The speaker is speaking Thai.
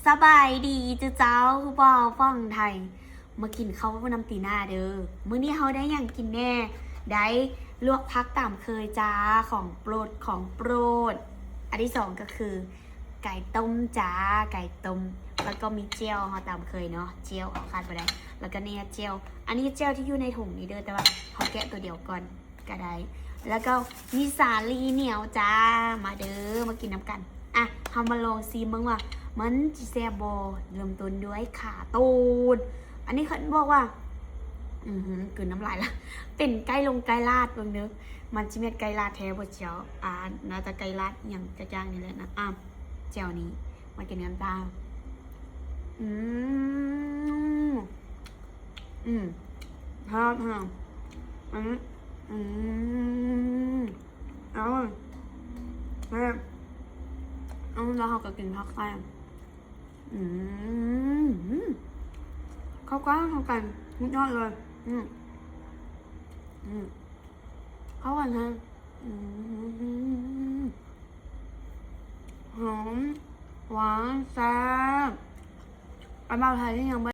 สบายดีเจ้าผู้บ่าวฟังไทยมากินข้าวนำตีหน้าเด้อมื้อนี้เขาได้อย่างกินแน่ได้ลวกพักตามเคยจ้าของโปรดของโปรดอันที่สองก็คือ ไก่ต้มจ้าไก่ต้มแล้วก็มีเจียวเขาตามเคยเนาะเจียวเขาขาดไปได้แล้วก็เนี่ยเจียวอันนี้เจียวที่อยู่ในถุงนี้เด้อแต่ว่าเขาแกะตัวเดียวก่อนก็ได้แล้วก็มีสาลีเหนียวจ้ามาเด้อมากินน้ำกันอ่ะทำมาลองซีมั้งว่ามันจีแซบบอเริ่มต้นด้วยขาตูนอันนี้เขาบอกว่ากลืนน้ำลายละเป็นไก่ลงไก่ลาดเบิ่งเด้อมันจิเม็ดไก่ลาดแท้บ่เจียวน่าจะไก่ลาดอย่างกระจ่างนี่แหละนะเจียวนี้มากินน้ำตาชอบเอาแล้วเขาก็กินผักแซ่บเข้ากันนิดยอดเลยเข้ากันฮะหอมหวานแซ่บอันเบาไทยที่ยังไม่